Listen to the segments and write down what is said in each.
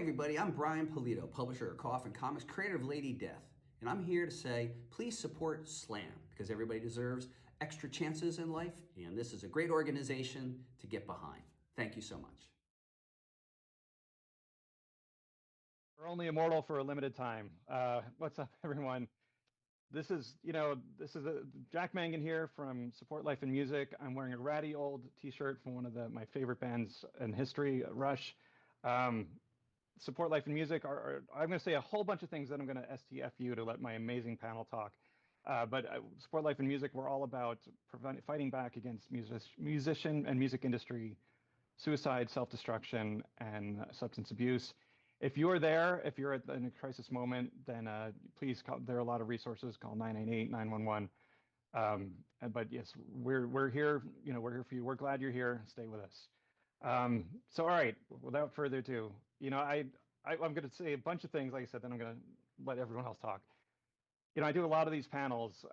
Everybody, I'm Brian Pulido, publisher of Coffin Comics, creator of Lady Death, and I'm here to say please support S.L.A.M because everybody deserves extra chances in life, and this is a great organization to get behind. Thank you so much. We're only immortal for a limited time. What's up, everyone? This is Jack Mangan here from Support Life and Music. I'm wearing a ratty old T-shirt from one of my favorite bands in history, Rush. Support Life and Music I'm going to say a whole bunch of things that I'm going to STFU to let my amazing panel talk. But Support Life and Music, we're all about fighting back against musician and music industry suicide, self-destruction, and substance abuse. If you're there, if you're in a crisis moment, then please call. There are a lot of resources. Call 998, 911. But yes, we're here. We're here for you. We're glad you're here. Stay with us. So all right, without further ado, I'm going to say a bunch of things. Like I said, then I'm going to let everyone else talk. I do a lot of these panels,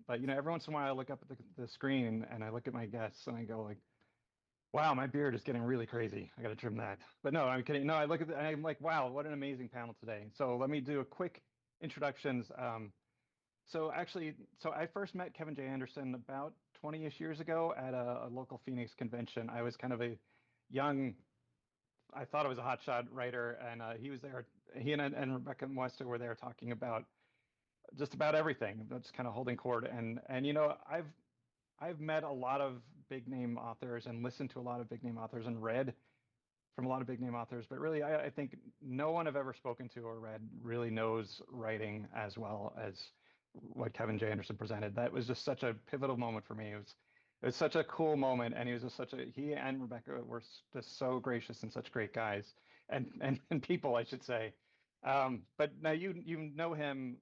but every once in a while I look up at the screen and I look at my guests and I go like, wow, my beard is getting really crazy. I got to trim that. But no, I'm kidding. No, I look at and I'm like, wow, what an amazing panel today. So let me do a quick introductions. So I first met Kevin J. Anderson about 20-ish years ago at a local Phoenix convention. I was kind of a young, I thought I was a hotshot writer, and he was there. He and Rebecca Moesta were there talking about just about everything. That's kind of holding court. And I've met a lot of big name authors and listened to a lot of big name authors and read from a lot of big name authors, but really I think no one I've ever spoken to or read really knows writing as well as what Kevin J. Anderson presented. That was just such a pivotal moment for me. It was such a cool moment, and he and Rebecca were just so gracious and such great guys and people, I should say. But now you know him.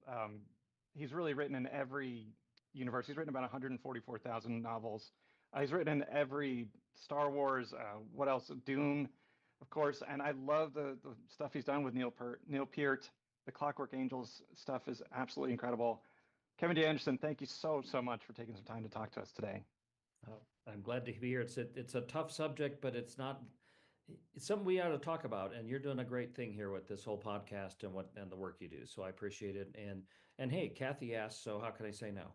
He's really written in every universe. He's written about 144,000 novels. He's written in every Star Wars, what else? Dune, of course. And I love the stuff he's done with Neil Peart. The Clockwork Angels stuff is absolutely incredible. Kevin J. Anderson, thank you so much for taking some time to talk to us today. I'm glad to be here. It's a tough subject, but it's something we ought to talk about. And you're doing a great thing here with this whole podcast and the work you do. So I appreciate it. And hey, Cathy asked, so how can I say no?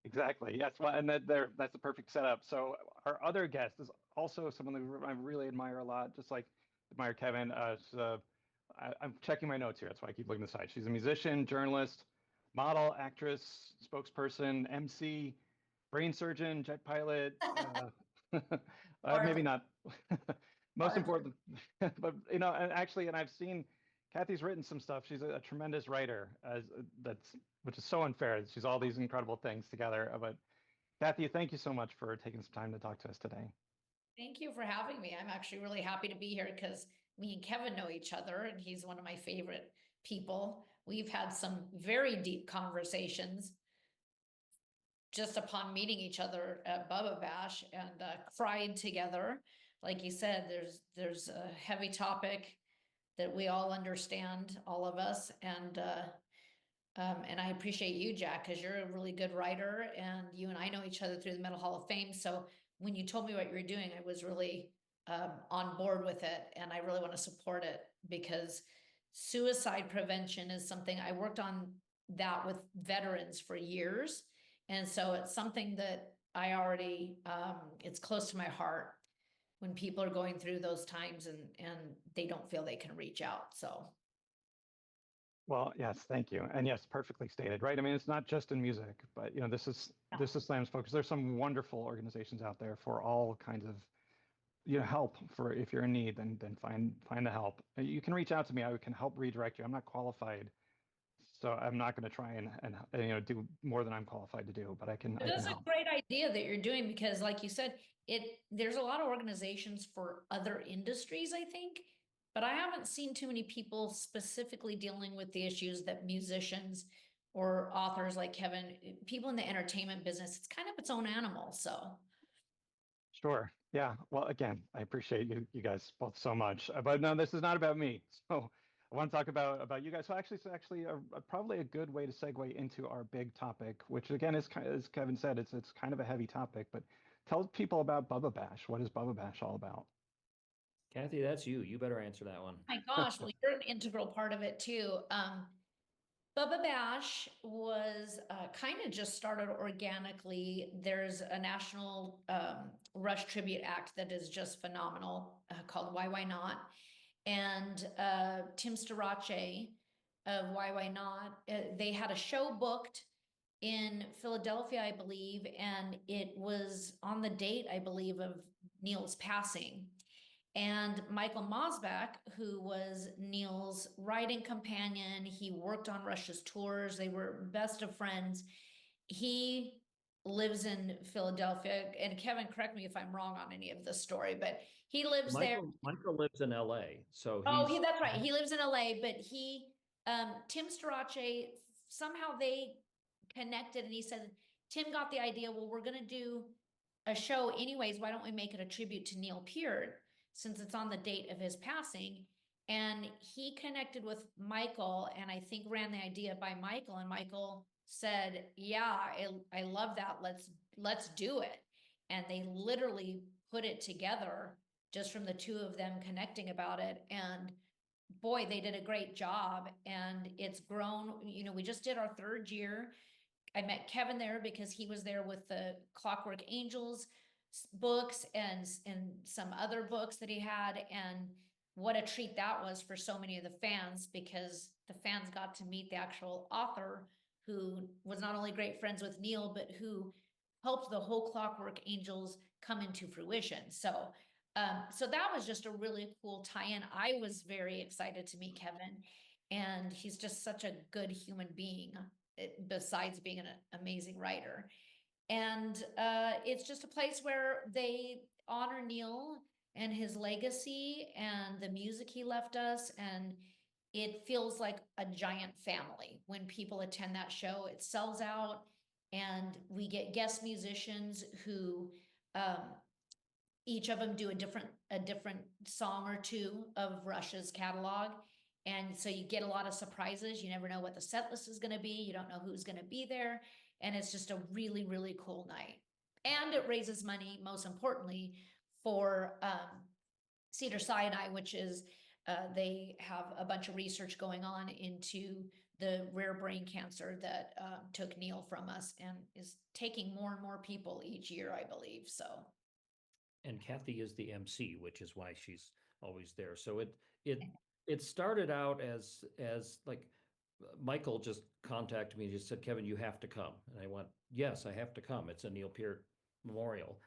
Exactly. Yes. Well, and that's the perfect setup. So our other guest is also someone that I really admire a lot, just like admire Kevin. I'm checking my notes here. That's why I keep looking at the side. She's a musician, journalist, model, actress, spokesperson, MC, brain surgeon, jet pilot. Maybe not. Most important, but and I've seen Cathy's written some stuff. She's a tremendous writer, which is so unfair. She's all these incredible things together. But Cathy, thank you so much for taking some time to talk to us today. Thank you for having me. I'm actually really happy to be here because me and Kevin know each other, and he's one of my favorite people. We've had some very deep conversations just upon meeting each other at Bubba Bash and cried together. Like you said, there's a heavy topic that we all understand, all of us, and I appreciate you, Jack, because you're a really good writer, and you and I know each other through the Metal Hall of Fame. So when you told me what you were doing, I was really on board with it, and I really want to support it because suicide prevention is something I worked on that with veterans for years, and so it's something that I already it's close to my heart when people are going through those times and they don't feel they can reach out. So. Well, yes, thank you. And yes, perfectly stated, right? I mean, it's not just in music, but this is S.L.A.M's focus. There's some wonderful organizations out there for all kinds of help. For if you're in need, then find the help. You can reach out to me. I can help redirect you. I'm not qualified, so I'm not going to try and do more than I'm qualified to do, but I can. That's a great idea that you're doing because, like you said, there's a lot of organizations for other industries, I think. But I haven't seen too many people specifically dealing with the issues that musicians or authors like Kevin, people in the entertainment business, it's kind of its own animal. So. Sure. Yeah. Well, again, I appreciate you guys both so much. But no, this is not about me. So I want to talk about you guys. So actually, probably a good way to segue into our big topic, which again is kind of, as Kevin said, it's kind of a heavy topic. But tell people about Bubba Bash. What is Bubba Bash all about? Cathy, that's you. You better answer that one. My gosh, well, you're an integral part of it too. Bubba Bash was kind of just started organically. There's a National Rush Tribute Act that is just phenomenal called Why Not? And Tim Starace of Why Not? They had a show booked in Philadelphia, I believe, and it was on the date, I believe, of Neil's passing. And Michael Mosbach, who was Neil's writing companion, he worked on Rush's tours, they were best of friends. He lives in Philadelphia, and Kevin, correct me if I'm wrong on any of this story, but he lives there. Michael lives in L.A., so That's right. He lives in LA, but Tim Starace, somehow they connected, and he said, Tim got the idea, well, we're gonna do a show anyways, why don't we make it a tribute to Neil Peart, since it's on the date of his passing? And he connected with Michael, and I think ran the idea by Michael, and Michael said, yeah, I love that, let's do it. And they literally put it together just from the two of them connecting about it. And boy, they did a great job, and it's grown. You know, we just did our 3rd year. I met Kevin there because he was there with the Clockwork Angels books and some other books that he had. And what a treat that was for so many of the fans, because the fans got to meet the actual author, who was not only great friends with Neil, but who helped the whole Clockwork Angels come into fruition. So that was just a really cool tie-in. I was very excited to meet Kevin, and he's just such a good human being, besides being an amazing writer. And it's just a place where they honor Neil and his legacy and the music he left us. And it feels like a giant family when people attend that show. It sells out, and we get guest musicians who each of them do a different song or two of Rush's catalog. And so you get a lot of surprises. You never know what the set list is going to be. You don't know who's going to be there. And it's just a really, really cool night. And it raises money, most importantly, for Cedar Sinai, which is they have a bunch of research going on into the rare brain cancer that took Neil from us, and is taking more and more people each year, I believe. So. And Cathy is the MC, which is why she's always there. So it started out as like Michael just contacted me and just said, Kevin, you have to come. And I went, yes, I have to come. It's a Neil Peart memorial.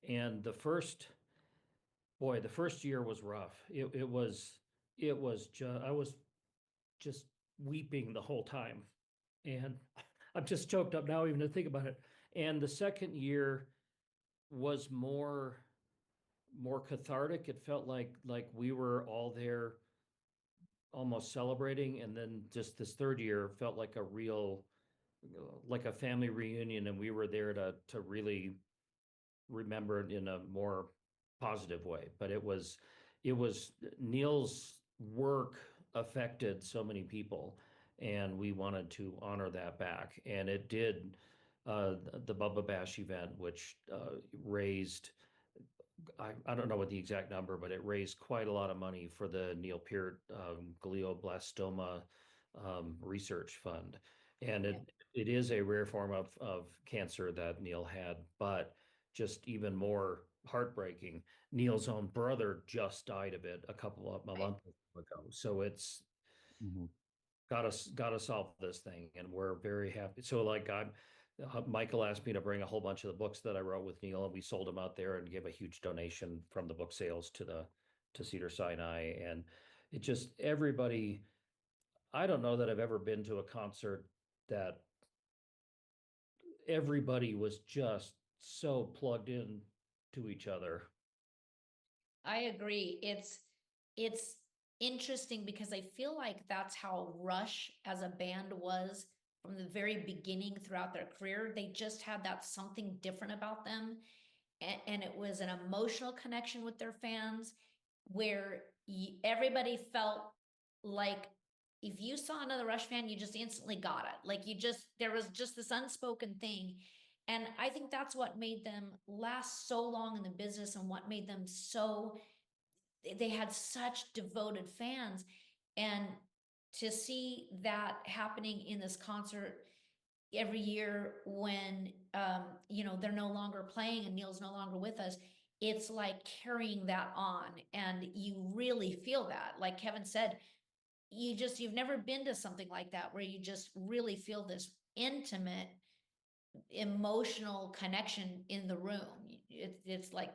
And the first year was rough. It was just, I was just weeping the whole time. And I'm just choked up now even to think about it. And the second year was more cathartic. It felt like we were all there almost celebrating. And then just this third year felt like a real, like a family reunion. And we were there to really remember it in a more positive way. But it was Neil's work affected so many people, and we wanted to honor that back. And it did. The Bubba Bash event, which raised, I don't know what the exact number, but it raised quite a lot of money for the Neil Peart glioblastoma research fund. And it is a rare form of cancer that Neil had, but just even more heartbreaking, Neil's own brother just died of it a month ago. So it's got to solve this thing, and we're very happy. So like Michael asked me to bring a whole bunch of the books that I wrote with Neil, and we sold them out there and gave a huge donation from the book sales to Cedar Sinai. And it just, everybody, I don't know that I've ever been to a concert that everybody was just so plugged in to each other. I agree. It's interesting because I feel like that's how Rush as a band was from the very beginning throughout their career. They just had that something different about them. And it was an emotional connection with their fans, where everybody felt like if you saw another Rush fan, you just instantly got it. Like there was just this unspoken thing. And I think that's what made them last so long in the business, and what made them so they had such devoted fans. And to see that happening in this concert every year when, they're no longer playing and Neil's no longer with us, it's like carrying that on, and you really feel that. Like Kevin said, you've never been to something like that where you just really feel this intimate emotional connection in the room. It's like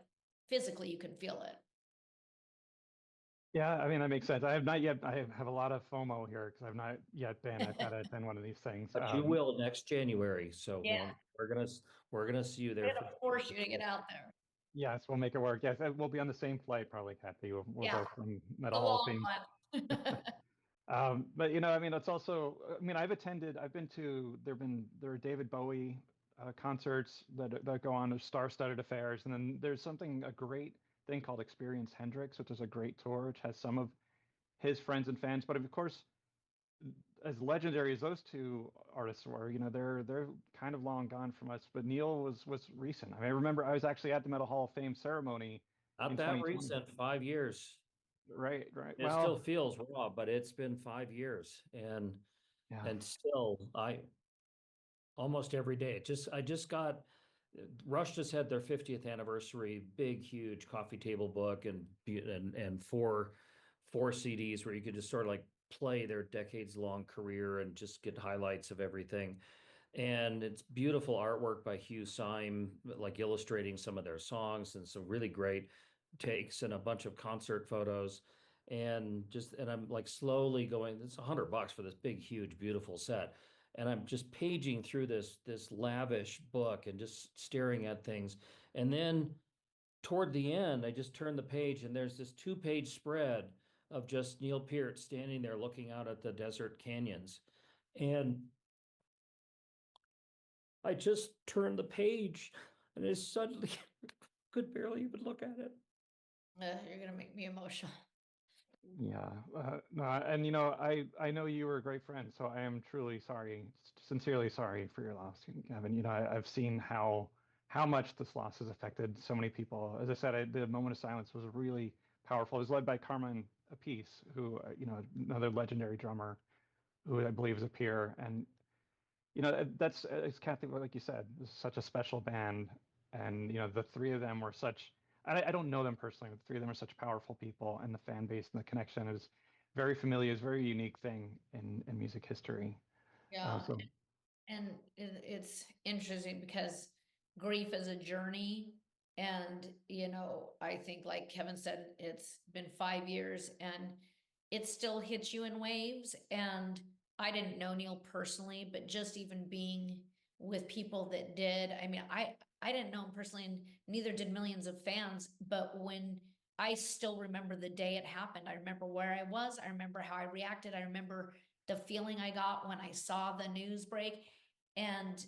physically you can feel it. Yeah, I mean, that makes sense. I have not yet, I have a lot of FOMO here because I've not yet been. I've got to attend one of these things. But you will next January. So Yeah. we're gonna see you there. We're gonna force you to get out there. Yes, we'll make it work. Yes, we'll be on the same flight probably, Cathy. We'll Yeah. go from The Metal Hall of long Fame. one. But I mean, it's also, I mean, I've been to, there are David Bowie concerts that go on, there's star-studded affairs, and then there's a great thing called Experience Hendrix, which is a great tour, which has some of his friends and fans. But of course, as legendary as those two artists were, they're kind of long gone from us. But Neil was recent. I mean, I remember I was actually at the Metal Hall of Fame ceremony Not in that 2020. recent, 5 years. Right, right. It Well, still feels raw, but it's been 5 years, yeah. and still I almost every day. I just got Rush just had their 50th anniversary, big, huge coffee table book and four CDs where you could just sort of like play their decades long career and just get highlights of everything. And it's beautiful artwork by Hugh Syme, like illustrating some of their songs and some really great takes and a bunch of concert photos. And I'm like slowly going, it's $100 for this big, huge, beautiful set. And I'm just paging through this lavish book and just staring at things. And then toward the end, I just turn the page and there's this 2-page spread of just Neil Peart standing there looking out at the desert canyons. And I just turned the page and I suddenly could barely even look at it. You're gonna make me emotional. Yeah, no, and I know you were a great friend, so I am truly sorry, sincerely sorry for your loss, Kevin. I've seen how much this loss has affected so many people. As I said, the moment of silence was really powerful. It was led by Carmen Appice, who another legendary drummer, who I believe is a peer, and that's as Cathy, like you said, this is such a special band, and the three of them were such. I don't know them personally, but the three of them are such powerful people, and the fan base and the connection is very familiar. It's a very unique thing in music history. Yeah. So And it's interesting because grief is a journey. And, I think, like Kevin said, it's been 5 years and it still hits you in waves. And I didn't know Neil personally, but just even being with people that did, I mean, I didn't know him personally, and neither did millions of fans. But when I still remember the day it happened, I remember where I was, I remember how I reacted, I remember the feeling I got when I saw the news break. And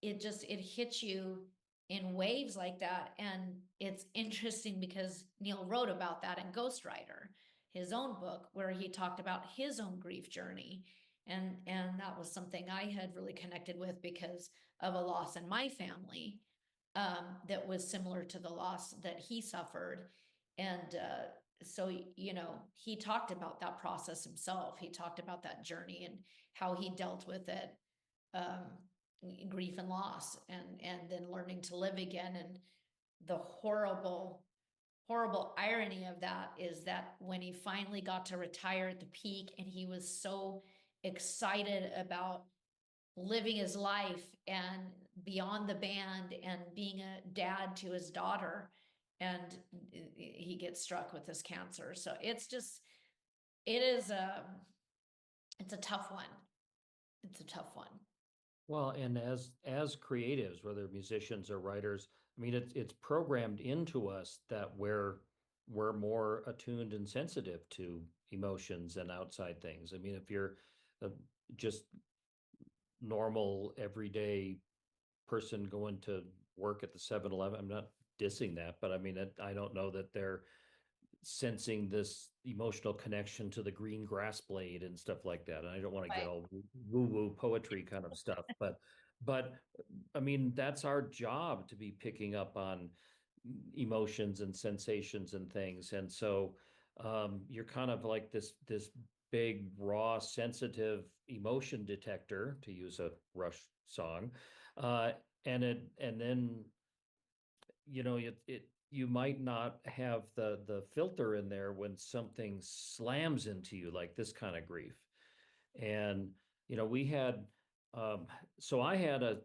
it hits you in waves like that. And it's interesting because Neil wrote about that in Ghostwriter, his own book, where he talked about his own grief journey. And that was something I had really connected with because of a loss in my family, that was similar to the loss that he suffered. And so, he talked about that process himself. He talked about that journey and how he dealt with it, grief and loss, and then learning to live again. And the horrible irony of that is that when he finally got to retire at the peak and he was so excited about living his life and beyond the band and being a dad to his daughter, and he gets struck with this cancer. So it's a tough one. It's a tough one. Well, and as creatives, whether musicians or writers, I mean, it's programmed into us that we're more attuned and sensitive to emotions and outside things. I mean, if you're just normal everyday person going to work at the 7-Eleven, I'm not dissing that, but I mean, I don't know that they're sensing this emotional connection to the green grass blade and stuff like that. And I don't want to get all woo-woo poetry kind of stuff, but I mean, that's our job, to be picking up on emotions and sensations and things. And so you're kind of like this big, raw, sensitive emotion detector, to use a Rush song. Uh, and then you might not have the filter in there when something slams into you like this kind of grief. And we had so I had a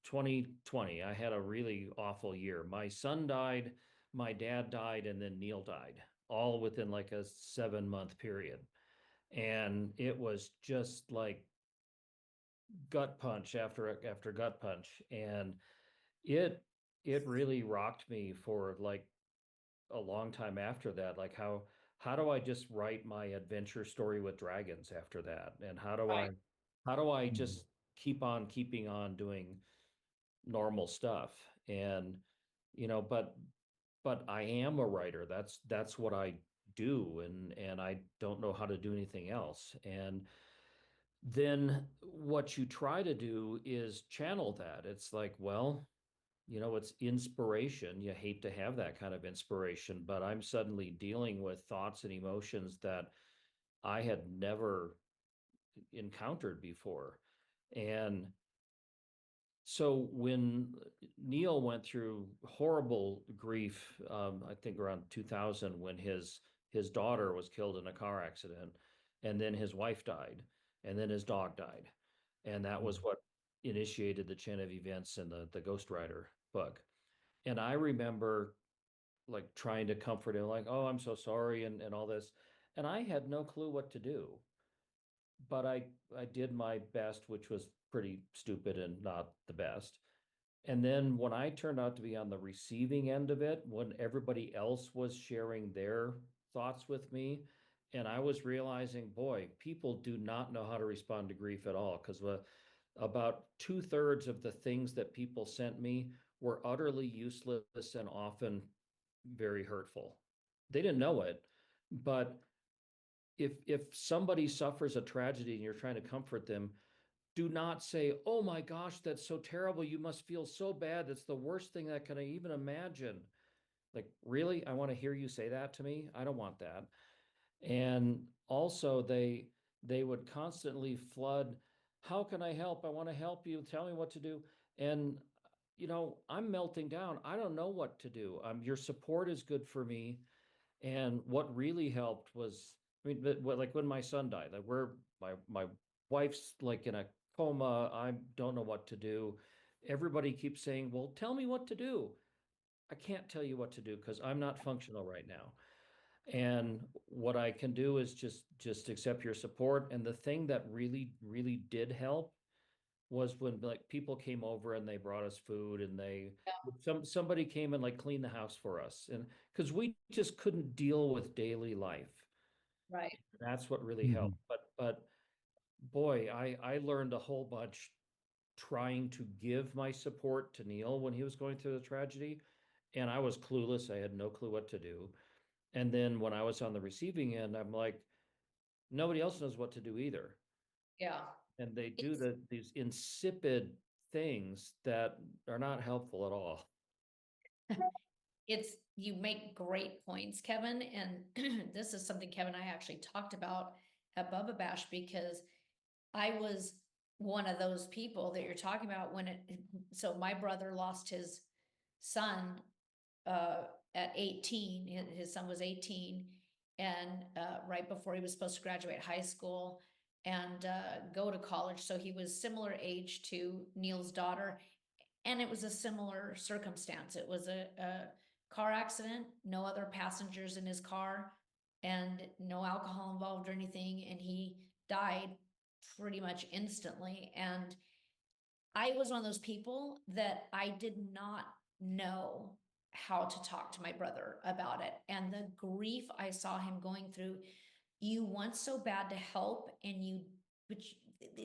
2020, I had a really awful year. My son died, my dad died, and then Neil died, all within like a 7-month period. And it was just like gut punch after gut punch. And it it really rocked me for like a long time after that. Like how do I just write my adventure story with dragons after that? And Right. how do I Mhm. just keep on keeping on doing normal stuff? And but I am a writer. That's what I do, and I don't know how to do anything else. And then what you try to do is channel that. It's like, well, it's inspiration. You hate to have that kind of inspiration, but I'm suddenly dealing with thoughts and emotions that I had never encountered before. And so when Neil went through horrible grief, I think around 2000, when his daughter was killed in a car accident, and then his wife died, and then his dog died, and that was what initiated the chain of events in the Ghost Rider book. And I remember like trying to comfort him, like, "Oh, I'm so sorry," and all this, and I had no clue what to do, but I did my best, which was pretty stupid and not the best. And then when I turned out to be on the receiving end of it, when everybody else was sharing their thoughts with me, and I was realizing, boy, people do not know how to respond to grief at all. Because about 2/3 of the things that people sent me were utterly useless and often very hurtful. They didn't know it, but if somebody suffers a tragedy and you're trying to comfort them, do not say, "Oh my gosh, that's so terrible. You must feel so bad. That's the worst thing that can I even imagine." Like, really? I want to hear you say that to me? I don't want that. And also they would constantly flood, "How can I help? I want to help you. Tell me what to do." And I'm melting down. I don't know what to do. Your support is good for me. And what really helped was, I mean, like when my son died, like my wife's like in a coma. I don't know what to do. Everybody keeps saying, "Well, tell me what to do." I can't tell you what to do because I'm not functional right now. And what I can do is just accept your support. And the thing that really, really did help was when like people came over and they brought us food, and somebody came and like cleaned the house for us, and because we just couldn't deal with daily life. Right. That's what really Mhm. helped. But boy, I learned a whole bunch trying to give my support to Neil when he was going through the tragedy, and I was clueless. I had no clue what to do. And then when I was on the receiving end, I'm like, nobody else knows what to do either. Yeah. And they do It's these insipid things that are not helpful at all. it's you make great points, Kevin, and this is something Kevin and I actually talked about at Bubba Bash, because I was one of those people that you're talking about when so my brother lost his son uh at 18. His son was 18, and right before he was supposed to graduate high school and go to college. So he was similar age to Neil's daughter, and it was a similar circumstance. It was a car accident, no other passengers in his car, and no alcohol involved or anything, and he died pretty much instantly. And I was one of those people that I did not know how to talk to my brother about it. And the grief I saw him going through, you want so bad to help, and but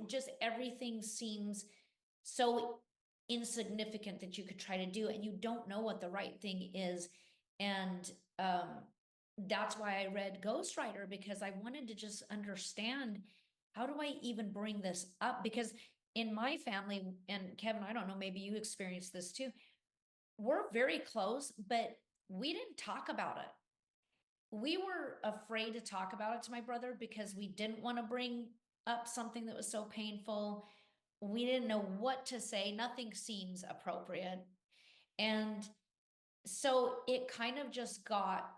just everything seems so insignificant that you could try to do, and you don't know what the right thing is. And that's why I read Ghostwriter, because I wanted to just understand, how do I even bring this up? Because in my family, and Kevin, I don't know, maybe you experienced this too, we're very close, but we didn't talk about it. We were afraid to talk about it to my brother because we didn't want to bring up something that was so painful. We didn't know what to say. Nothing seems appropriate. And so it kind of just got,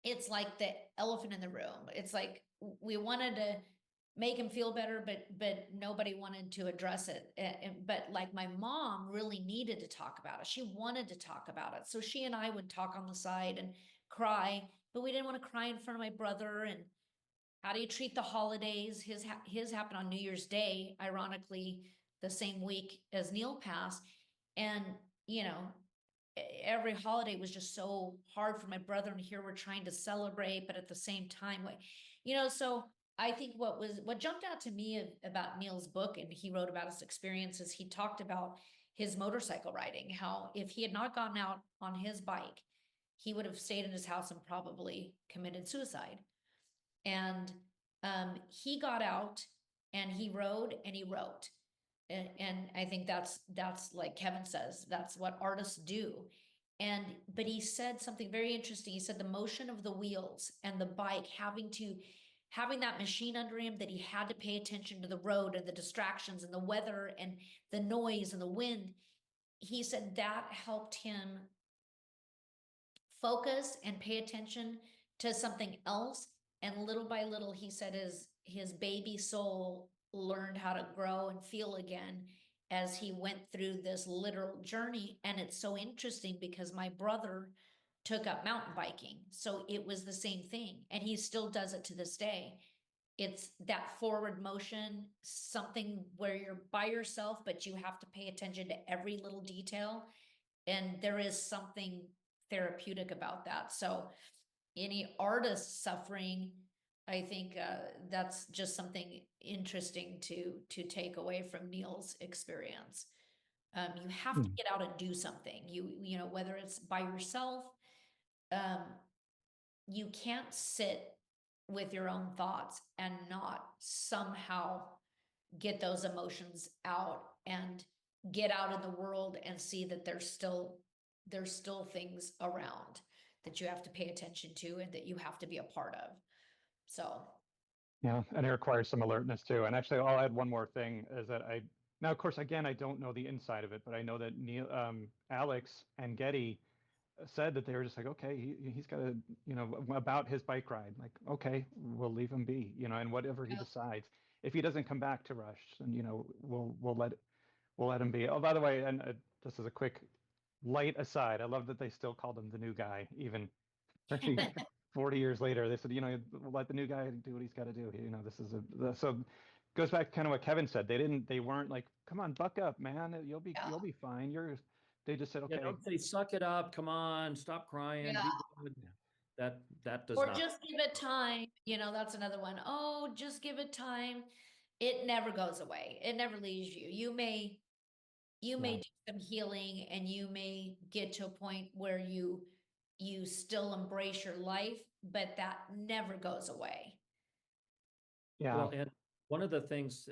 it's like the elephant in the room. It's like we wanted to make him feel better, but nobody wanted to address it. But like my mom really needed to talk about it. She wanted to talk about it. So she and I would talk on the side and cry, but we didn't want to cry in front of my brother. And how do you treat the holidays? His happened on New Year's Day, ironically, the same week as Neil passed. And, you know, every holiday was just so hard for my brother, and here we're trying to celebrate, but at the same time, so I think what jumped out to me about Neil's book, and he wrote about his experiences, he talked about his motorcycle riding, how if he had not gotten out on his bike, he would have stayed in his house and probably committed suicide. And he got out and he rode and he wrote. And I think that's like Kevin says, that's what artists do. But he said something very interesting. He said the motion of the wheels and the bike having that machine under him, that he had to pay attention to the road and the distractions and the weather and the noise and the wind. He said that helped him focus and pay attention to something else. And little by little, he said his baby soul learned how to grow and feel again as he went through this literal journey. And it's so interesting because my brother took up mountain biking. So it was the same thing. And he still does it to this day. It's that forward motion, something where you're by yourself, but you have to pay attention to every little detail. And there is something therapeutic about that. So any artist suffering, I think that's just something interesting to take away from Neil's experience. You have to get out and do something. You know, whether it's by yourself, you can't sit with your own thoughts and not somehow get those emotions out and get out in the world and see that there's still things around that you have to pay attention to and that you have to be a part of. So Yeah, and it requires some alertness too. And actually, I'll add one more thing is that now, of course, again, I don't know the inside of it, but I know that Alex and Getty said that they were just like, okay, he's got to, about his bike ride, like, okay, we'll leave him be, and whatever he decides, if he doesn't come back to Rush, then, we'll let him be. Oh, by the way, and this is a quick light aside. I love that they still called him the new guy, even 40 years later. They said, let the new guy do what he's got to do. This is so goes back to kind of what Kevin said. They weren't like, come on, buck up, man. You'll be fine. They just said, okay. Yeah, don't say suck it up. Come on, stop crying. Yeah. Be good. That does or not. just give it time. That's another one. Oh, just give it time. It never goes away. It never leaves you. You may do some healing, and you may get to a point where you still embrace your life, but that never goes away. Yeah. Well, and one of the things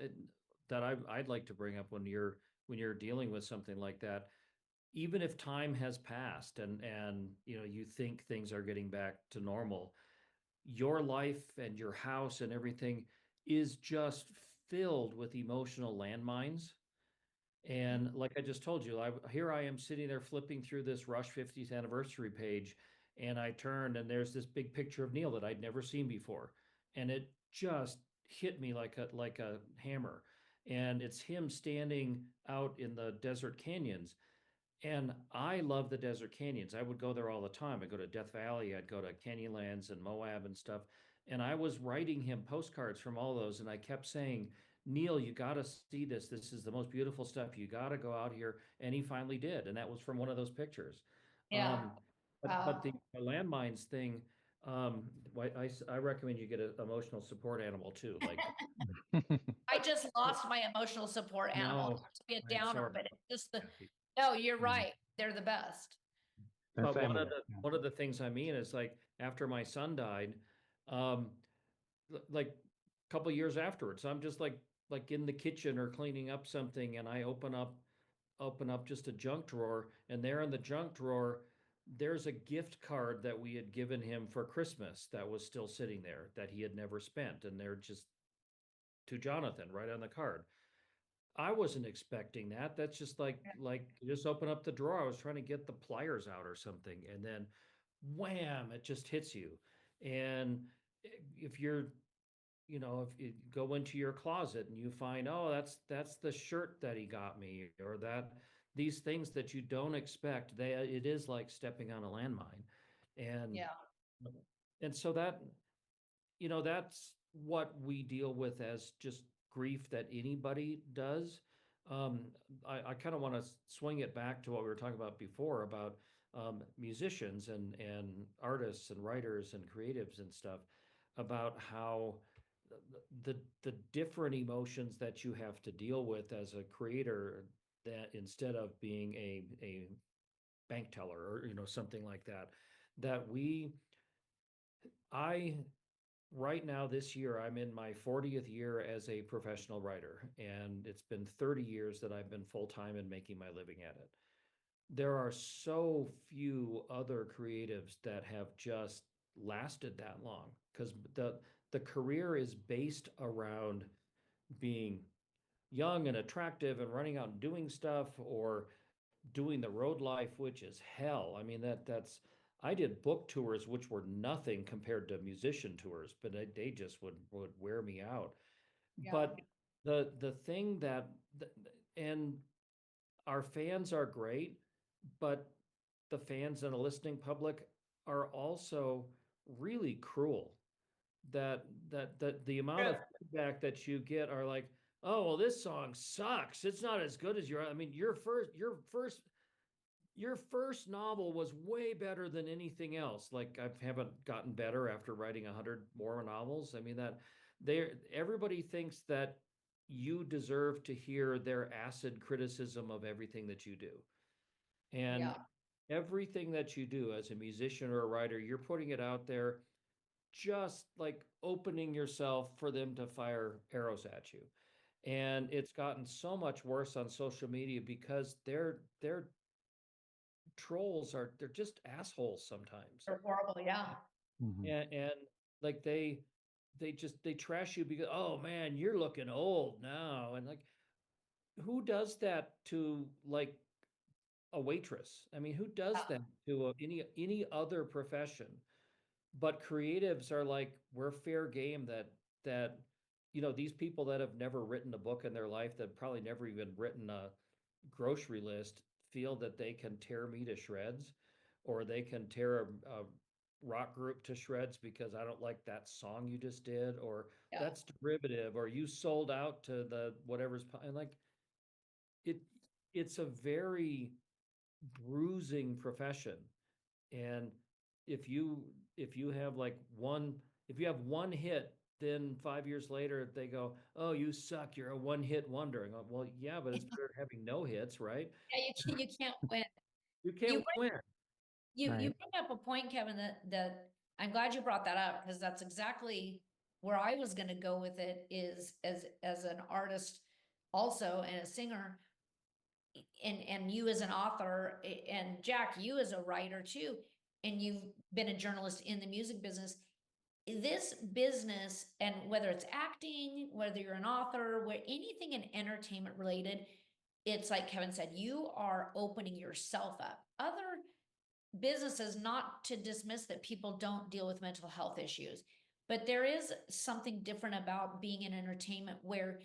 that I'd like to bring up when you're dealing with something like that, even if time has passed and you think things are getting back to normal, your life and your house and everything is just filled with emotional landmines. And like I just told you, here I am sitting there flipping through this Rush 50th anniversary page, and I turned and there's this big picture of Neil that I'd never seen before, and it just hit me like a hammer. And it's him standing out in the desert canyons. And I love the desert canyons. I would go there all the time. I'd go to Death Valley, I'd go to Canyonlands and Moab and stuff. And I was writing him postcards from all those. And I kept saying, Neil, you got to see this. This is the most beautiful stuff. You got to go out here. And he finally did. And that was from one of those pictures. Yeah. But the landmines thing, I recommend you get an emotional support animal too. Like I just lost my emotional support animal. No, To be a I'm downer, sorry. but it's just no, you're Mhm. right. They're the best. They're But family. one of the things I mean is like after my son died, um, like a couple years afterwards, I'm just like in the kitchen or cleaning up something, and I open up open up just a junk drawer, and there in the junk drawer, there's a gift card that we had given him for Christmas that was still sitting there that he had never spent. And they're just to Jonathan right on the card. I wasn't expecting that. That's just like you just open up the drawer. I was trying to get the pliers out or something, and then wham, it just hits you. And if you're, if you go into your closet and you find, oh, that's the shirt that he got me, or that these things that you don't expect, it is like stepping on a landmine. And Yeah. and so that's what we deal with as just grief that anybody does. Um, I kind of want to swing it back to what we were talking about before about musicians and artists and writers and creatives and stuff, about how the different emotions that you have to deal with as a creator, that instead of being a bank teller or something like that, that I right now this year I'm in my 40th year as a professional writer, and it's been 30 years that I've been full-time and making my living at it. There are so few other creatives that have just lasted that long, because the career is based around being young and attractive and running out and doing stuff, or doing the road life, which is hell. I mean, that's I did book tours, which were nothing compared to musician tours, but they just would wear me out. Yeah. But the thing that and our fans are great, but the fans and the listening public are also really cruel. That the amount of feedback that you get are like, oh, well, this song sucks. It's not as good as your. I mean, your first novel was way better than anything else. Like, I haven't gotten better after writing 100 more novels. I mean, that everybody thinks that you deserve to hear their acid criticism of everything that you do. And Yeah. everything that you do as a musician or a writer, you're putting it out there, just like opening yourself for them to fire arrows at you. And it's gotten so much worse on social media because they're trolls they're just assholes sometimes. They're horrible. Yeah. Mhm. And like they trash you because, oh man, you're looking old now. And like, who does that to like a waitress? I mean, who does that to any other profession? But creatives are like, we're fair game, that these people that have never written a book in their life, that probably never even written a grocery list, feel that they can tear me to shreds, or they can tear a rock group to shreds because I don't like that song you just did, or Yeah. that's derivative, or you sold out to the whatever's, and like, it it's a very bruising profession. And if you if you have like one if you have one hit, then 5 years later they go, oh, you suck, you're a one hit wonder. And go, well, yeah, but it's better than having no hits, right? Yeah, you can't win. You You can't win. you Right. bring up a point, Kevin, that I'm glad you brought that up, because that's exactly where I was going to go with it, is as an artist also, and a singer, and you as an author, and Jack, you as a writer too, and you've been a journalist in the music business. This business, and whether it's acting, whether you're an author, where anything in entertainment related, it's like Kevin said, you are opening yourself up. Other businesses, not to dismiss that people don't deal with mental health issues, but there is something different about being in entertainment, where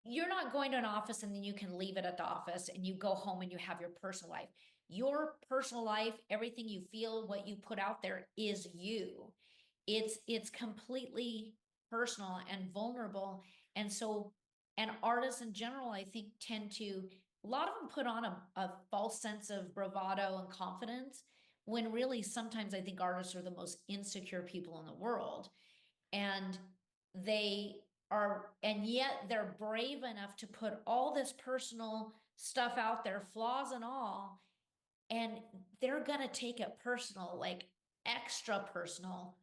you're not going to an office and then you can leave it at the office and you go home and you have your personal life. Your personal life, everything you feel, what you put out there, is you. It's completely personal and vulnerable. And so, and artists in general, I think, tend to, a lot of them put on a false sense of bravado and confidence, when really sometimes I think artists are the most insecure people in the world. And they are, and yet they're brave enough to put all this personal stuff out there, flaws and all, and they're gonna take it personal, like extra personal.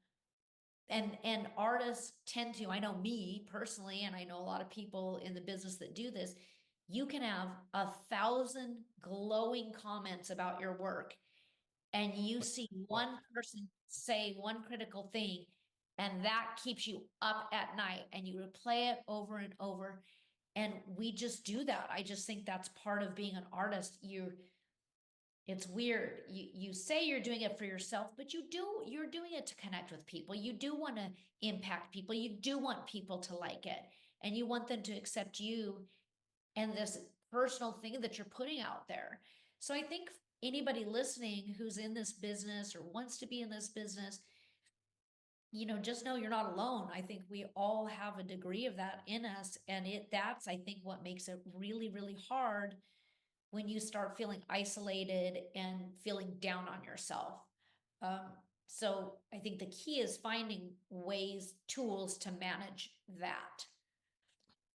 And artists tend to, I know me personally, and I know a lot of people in the business that do this, you can have 1,000 glowing comments about your work, and you see one person say one critical thing, and that keeps you up at night, and you replay it over and over. And we just do that. I just think that's part of being an artist. It's weird. You say you're doing it for yourself, but you're doing it to connect with people. You do want to impact people. You do want people to like it, and you want them to accept you and this personal thing that you're putting out there. So I think anybody listening who's in this business or wants to be in this business, just know you're not alone. I think we all have a degree of that in us. And that's, I think, what makes it really, really hard when you start feeling isolated and feeling down on yourself. So I think the key is finding ways, tools to manage that.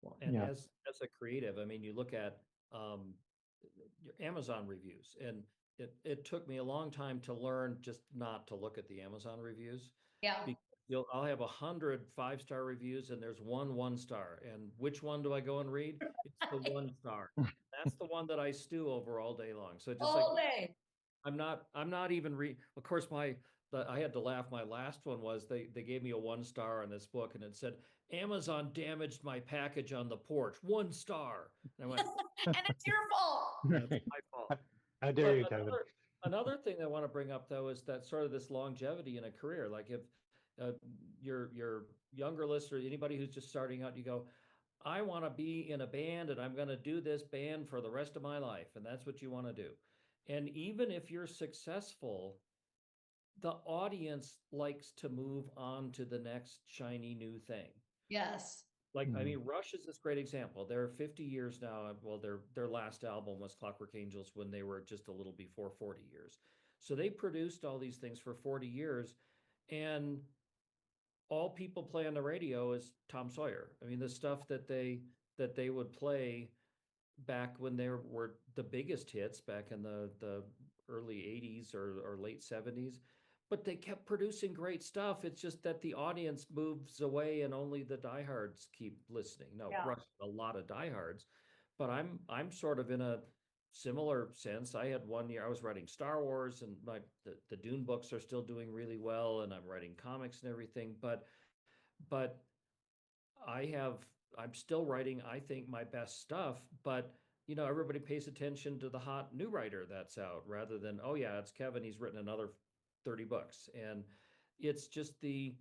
Well, and Yeah. as a creative, I mean, you look at your Amazon reviews, and it took me a long time to learn just not to look at the Amazon reviews. Yeah. Because I'll have 100 5-star reviews, and there's one 1-star. And which one do I go and read? It's the 1-star. That's the one that I stew over all day long. So just All day. I'm not even of course I had to laugh. My last one was they gave me a 1-star on this book, and it said Amazon damaged my package on the porch, 1-star. And I went, And it's your fault. that's my fault. How dare But you, Kevin? another thing I want to bring up though is that sort of this longevity in a career. Like if your younger listener, anybody who's just starting out, you go, I want to be in a band and I'm going to do this band for the rest of my life, and that's what you want to do. And even if you're successful, the audience likes to move on to the next shiny new thing. Yes. Like, I mean, Rush is this great example. They're 50 years now. Well, their last album was Clockwork Angels when they were just a little before 40 years. So they produced all these things for 40 years, and all people play on the radio is Tom Sawyer. I mean, the stuff that they would play back when there were the biggest hits back in the early 80s or late 70s, but they kept producing great stuff. It's just that the audience moves away and only the diehards keep listening. No, Yeah. Rush, a lot of diehards, but I'm sort of in a similar sense. I had one year I was writing Star Wars, and the Dune books are still doing really well, and I'm writing comics and everything, but I'm still writing, I think, my best stuff, but everybody pays attention to the hot new writer that's out rather than, oh yeah, it's Kevin, he's written another 30 books. And it's just the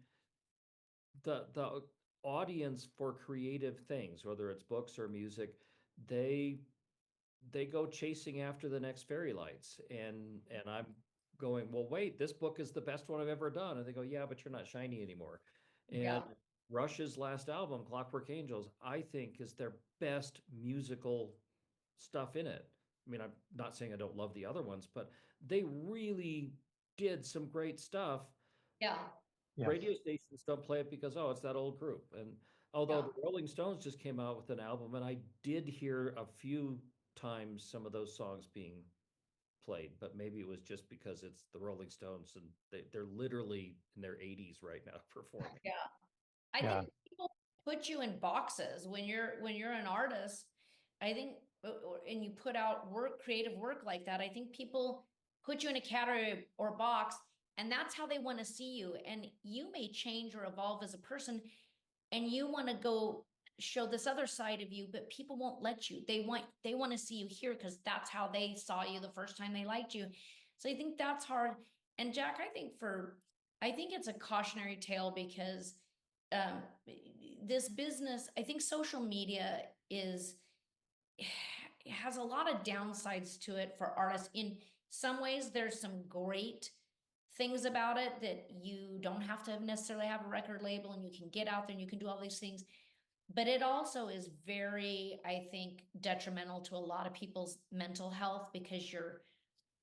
audience for creative things, whether it's books or music, they go chasing after the next fairy lights. And I'm going, well, wait, this book is the best one I've ever done. And they go, yeah, but you're not shiny anymore. And Yeah. Rush's last album, Clockwork Angels, I think is their best musical stuff in it. I mean, I'm not saying I don't love the other ones, but they really did some great stuff. Yeah. Yes. Radio stations don't play it because, oh, it's that old group. And although Yeah. the Rolling Stones just came out with an album, and I did hear a few times some of those songs being played, but maybe it was just because it's the Rolling Stones and they're literally in their 80s right now performing. Yeah. I think people put you in boxes when you're an artist. I think, and you put out creative work like that. I think people put you in a category or box, and that's how they want to see you. And you may change or evolve as a person, and you want to go show this other side of you, but people won't let you. They want to see you here because that's how they saw you the first time they liked you. So I think that's hard. And Jack, I think it's a cautionary tale because this business, I think social media has a lot of downsides to it for artists. In some ways, there's some great things about it that you don't have to necessarily have a record label, and you can get out there and you can do all these things. But it also is very, I think, detrimental to a lot of people's mental health because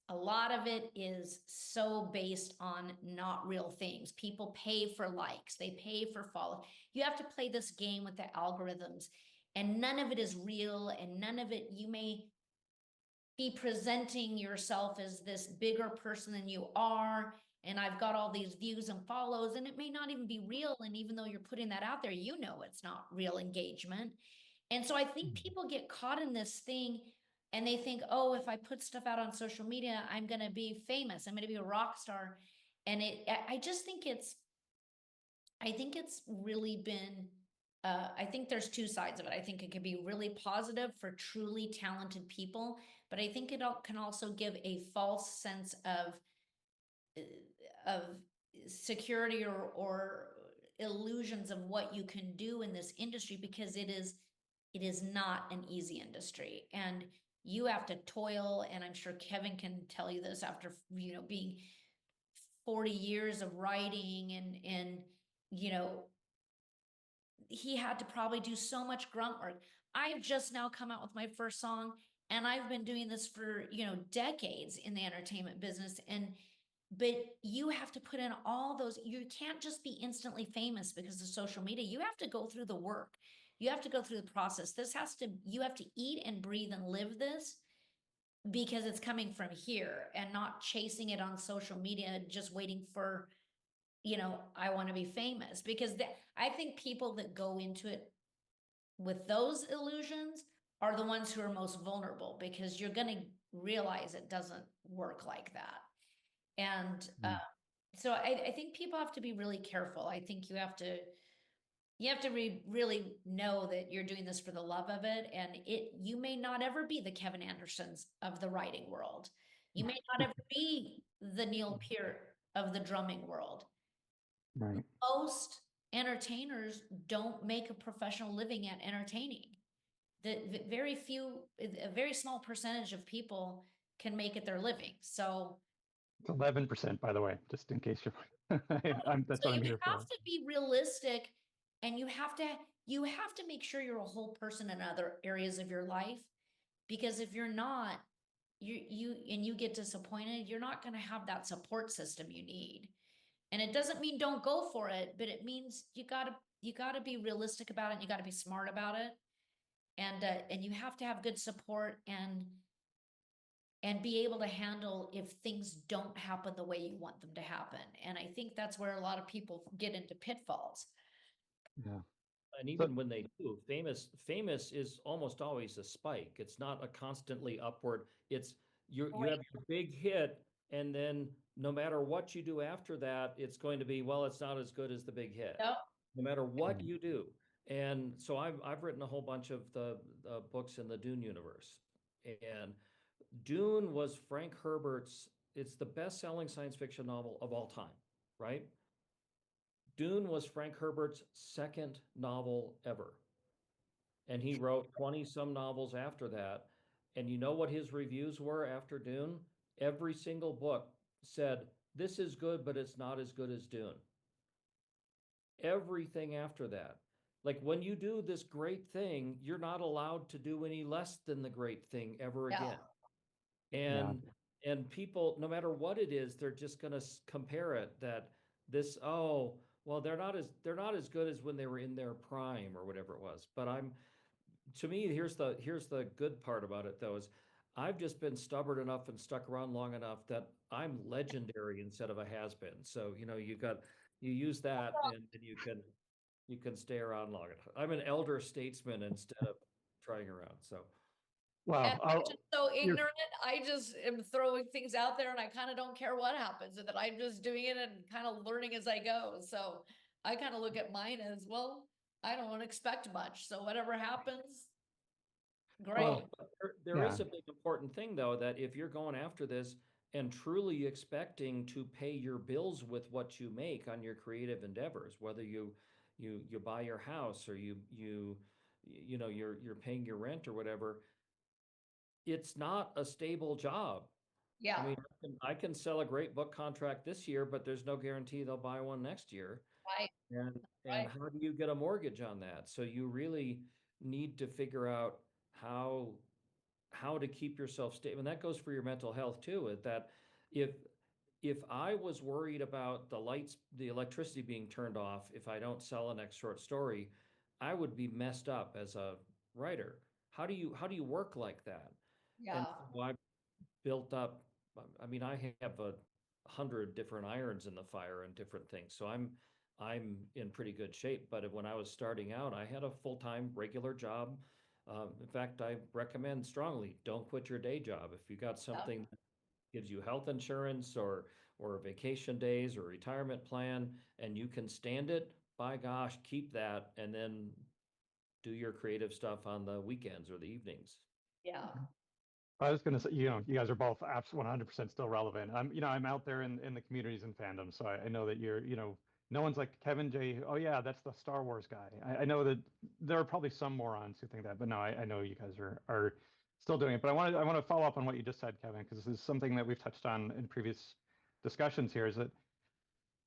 a lot of it is so based on not real things. People pay for likes, they pay for follow. You have to play this game with the algorithms, and none of it is real, and none of it, you may be presenting yourself as this bigger person than you are, and I've got all these views and follows, and it may not even be real. And even though you're putting that out there, it's not real engagement. And so I think people get caught in this thing and they think, oh, if I put stuff out on social media, I'm going to be famous. I'm going to be a rock star. And I just think I think it's really been, I think there's two sides of it. I think it can be really positive for truly talented people, but I think can also give a false sense of security or illusions of what you can do in this industry, because it is not an easy industry, and you have to toil. And I'm sure Kevin can tell you this after, being 40 years of writing, and he had to probably do so much grunt work. I've just now come out with my first song, and I've been doing this for, decades in the entertainment business. But you have to put in all those, you can't just be instantly famous because of social media. You have to go through the work. You have to go through the process. You have to eat and breathe and live this, because it's coming from here and not chasing it on social media, just waiting for, I want to be famous. Because I think people that go into it with those illusions are the ones who are most vulnerable, because you're going to realize it doesn't work like that. And so I think people have to be really careful. I think you have to really know that you're doing this for the love of it. And you may not ever be the Kevin Andersons of the writing world. You may not ever be the Neil Peart of the drumming world. Right. Most entertainers don't make a professional living at entertaining. The very few, a very small percentage of people can make it their living. So It's 11%, by the way, just in case you're. That's so what I'm you here have for. to be realistic, and you have to make sure you're a whole person in other areas of your life, because if you're not, you get disappointed, you're not going to have that support system you need. And it doesn't mean don't go for it, but it means you gotta be realistic about it, and you gotta be smart about it. And you have to have good support, and be able to handle if things don't happen the way you want them to happen. And I think that's where a lot of people get into pitfalls. Yeah. And So, even when they do, famous is almost always a spike. It's not a constantly upward. It's you have your big hit, and then no matter what you do after that, it's going to be, well, it's not as good as the big hit. Yep. No matter what you do. And so I've written a whole bunch of the books in the Dune universe. And Dune was Frank Herbert's, it's the best-selling science fiction novel of all time, right? Dune was Frank Herbert's second novel ever. And he wrote 20 some novels after that. And you know what his reviews were after Dune? Every single book said, this is good, but it's not as good as Dune. Everything after that. Like when you do this great thing, you're not allowed to do any less than the great thing ever again. And people, no matter what it is, they're just going to compare it that this, oh, well, they're not as good as when they were in their prime or whatever it was. But to me, here's the good part about it though, is I've just been stubborn enough and stuck around long enough that I'm legendary instead of a has-been. So, you use that, and you can stay around long enough. I'm an elder statesman instead of trying around. So wow. And I'm just so ignorant. I just am throwing things out there, and I kind of don't care what happens, and that I'm just doing it and kind of learning as I go. So I kind of look at mine as, well, I don't expect much. So whatever happens, great. Well, there is a big important thing though, that if you're going after this and truly expecting to pay your bills with what you make on your creative endeavors, whether you buy your house, or you're paying your rent or whatever, it's not a stable job. Yeah. I mean, I can sell a great book contract this year, but there's no guarantee they'll buy one next year. Right. And Right. how do you get a mortgage on that? So you really need to figure out how to keep yourself stable. And that goes for your mental health too, is that if I was worried about the electricity being turned off if I don't sell a next short story, I would be messed up as a writer. How do you work like that? Yeah. And so I've built up, I mean, I have 100 different irons in the fire and different things. So I'm in pretty good shape. But when I was starting out, I had a full-time regular job, In fact, I recommend strongly, don't quit your day job. If you got something that gives you health insurance or vacation days or retirement plan and you can stand it, by gosh, keep that and then do your creative stuff on the weekends or the evenings. Yeah. I was going to say, you guys are both 100% still relevant. I'm out there in the communities and fandoms, so I know that no one's like Kevin J. Oh yeah, that's the Star Wars guy. I know that there are probably some morons who think that, but no, I know you guys are still doing it. But I want to follow up on what you just said, Kevin, because this is something that we've touched on in previous discussions here. Is that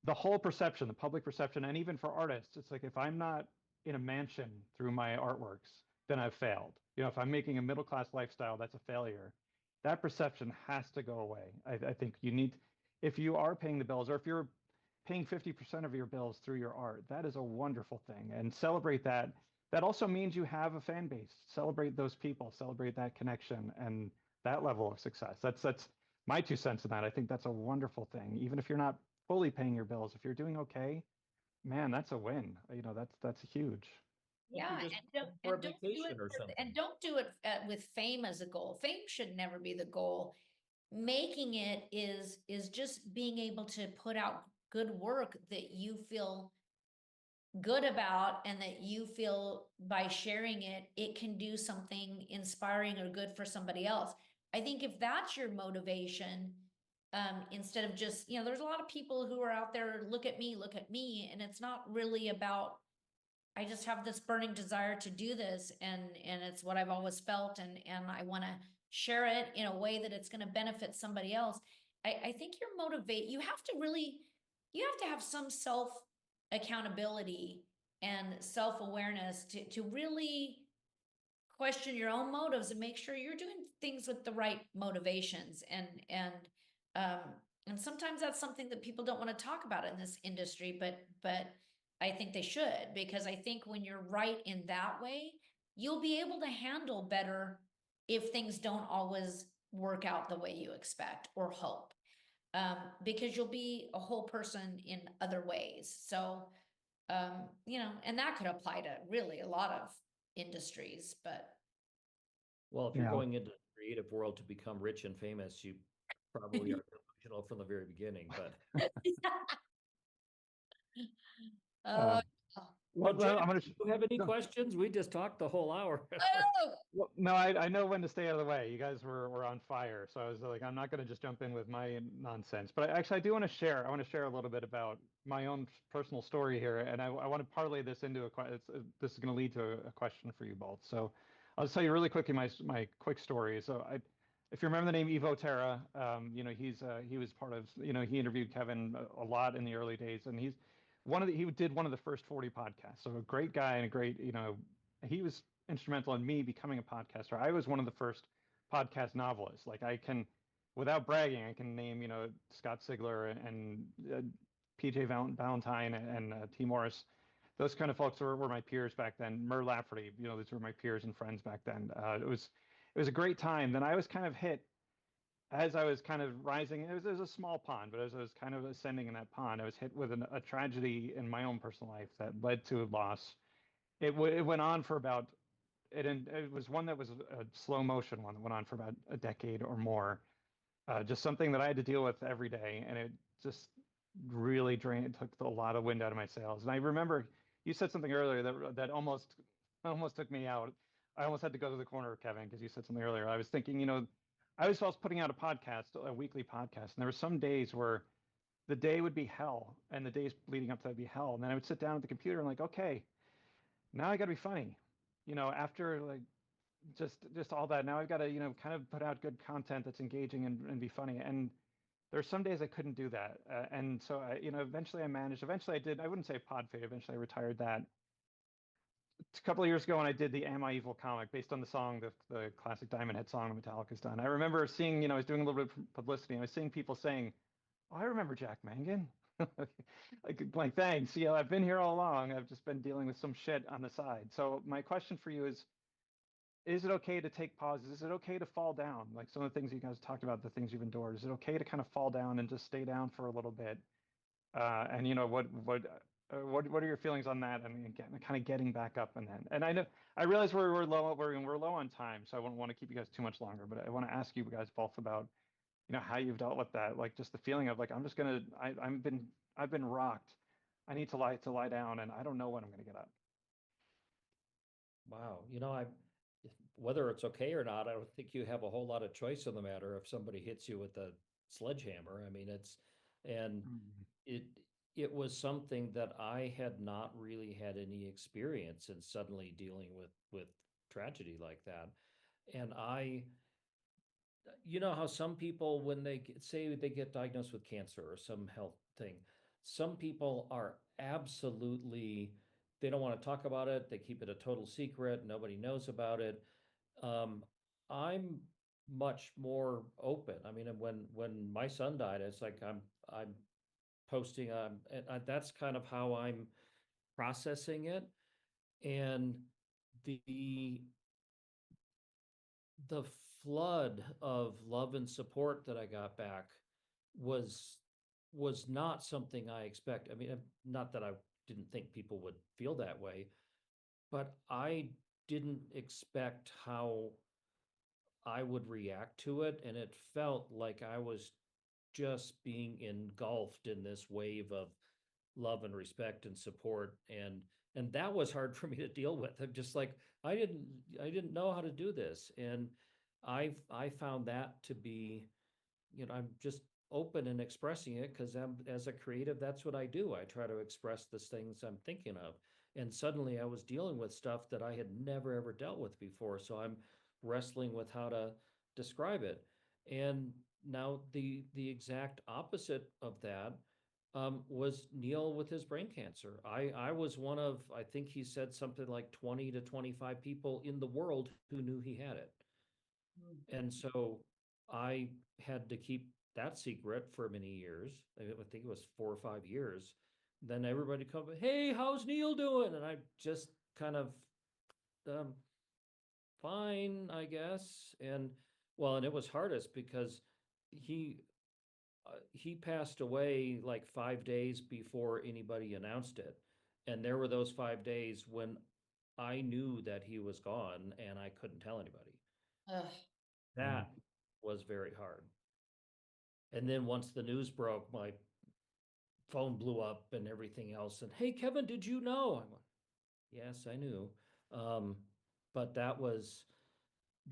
the whole perception, the public perception, and even for artists, it's like if I'm not in a mansion through my artworks, then I've failed. If I'm making a middle class lifestyle, that's a failure. That perception has to go away. I think you need, if you are paying the bills, or if you're paying 50% of your bills through your art, that is a wonderful thing. And celebrate that. That also means you have a fan base. Celebrate those people, celebrate that connection and that level of success. That's my 2 cents in that. I think that's a wonderful thing. Even if you're not fully paying your bills, if you're doing okay, man, that's a win. That's huge. Yeah, You just and don't for a and don't do vacation it or something. and don't do it with fame as a goal. Fame should never be the goal. Making it is just being able to put out good work that you feel good about and that you feel by sharing it, it can do something inspiring or good for somebody else. I think if that's your motivation, instead of just, there's a lot of people who are out there, look at me, and it's not really about, I just have this burning desire to do this and it's what I've always felt and I want to share it in a way that it's going to benefit somebody else. I think you have to really, you have to have some self accountability and self-awareness to really question your own motives and make sure you're doing things with the right motivations um and sometimes that's something that people don't want to talk about in this industry, but I think they should, because I think when you're right in that way, you'll be able to handle better if things don't always work out the way you expect or hope, because you'll be a whole person in other ways. So and that could apply to really a lot of industries, but Well, if you're Yeah. going into the creative world to become rich and famous, you probably are delusional from the very beginning. But uh, well, Jack, I'm gonna. do you have any No. questions? We just talked the whole hour. oh, Well, no, I know when to stay out of the way. You guys were on fire, so I was like, I'm not going to just jump in with my nonsense. But actually, I do want to share. I want to share a little bit about my own personal story here, and I want to parlay this into this is going to lead to a question for you both. So, I'll just tell you really quickly my quick story. So, if you remember the name Evo Terra, he was part of, he interviewed Kevin a lot in the early days, and he did one of the first 40 podcasts. So a great guy and a great, he was instrumental in me becoming a podcaster. I was one of the first podcast novelists. Like without bragging, I can name, Scott Sigler and PJ Valentine and T. Morris. Those kind of folks were my peers back then. Mur Lafferty, these were my peers and friends back then. It was a great time. Then I was kind of hit as I was kind of rising. It was a small pond, but as I was kind of ascending in that pond, I was hit with a tragedy in my own personal life that led to a loss. It went on for about it was one that was a slow motion one that went on for about a decade or more. Just something that I had to deal with every day, and it just really took a lot of wind out of my sails. And I remember you said something earlier that almost took me out. I almost had to go to the corner, Kevin, because you said something earlier. I was thinking, I was putting out a weekly podcast, and there were some days where the day would be hell, and the days leading up to that would be hell. And then I would sit down at the computer and like, okay, now I got to be funny. After like just all that, now I've got to kind of put out good content that's engaging and be funny. And there's some days I couldn't do that, and so eventually I managed. Eventually I did. I wouldn't say pod fade. Eventually I retired that a couple of years ago when I did the Am I Evil comic based on the song, the classic Diamond Head song Metallica's done. I remember seeing, I was doing a little bit of publicity, and I was seeing people saying, "Oh, I remember Jack Mangan." like, thanks. I've been here all along. I've just been dealing with some shit on the side. So my question for you is it okay to take pauses? Is it okay to fall down? Like some of the things you guys talked about, the things you've endured. Is it okay to kind of fall down and just stay down for a little bit? And what what are your feelings on that? I mean, again, kind of getting back up and I know I realize we're low on time, so I wouldn't want to keep you guys too much longer. But I want to ask you guys both about how you've dealt with that, like just the feeling of like I'm just gonna I've been rocked. I need to lie down, and I don't know when I'm gonna get up. Wow. Whether it's okay or not, I don't think you have a whole lot of choice in the matter if somebody hits you with a sledgehammer. I mean, and it, it was something that I had not really had any experience in suddenly dealing with tragedy like that. And you know how some people, when say they get diagnosed with cancer or some health thing, some people are absolutely, they don't want to talk about it. They keep it a total secret. Nobody knows about it. Um, I'm much more open. I mean, when my son died, it's like I'm posting, and that's kind of how I'm processing it. And the the flood of love and support that I got back was was not something I expect. I mean, not that I didn't think people would feel that way, but I didn't expect how I would react to it, and it felt like I was just being engulfed in this wave of love and respect and support, and that was hard for me to deal with. I'm just like, I didn't know how to do this, and I found that to be, I'm just open and expressing it because I'm, as a creative, that's what I do. I try to express the things I'm thinking of. And suddenly I was dealing with stuff that I had never ever dealt with before. So I'm wrestling with how to describe it. And now the exact opposite of that was Neil with his brain cancer. I was one of, I think he said something like 20 to 25 people in the world who knew he had it. And so I had to keep that secret for many years. I think it was 4 or 5 years. Then everybody come, hey, how's Neil doing? And I just kind of, um, fine, I guess. And well, and it was hardest because he he passed away like 5 days before anybody announced it. And there were those 5 days when I knew that he was gone and I couldn't tell anybody. Ugh. That was very hard. And then once the news broke, my phone blew up and everything else. And hey, Kevin, did you know? I'm like, yes, I knew. Um, but that was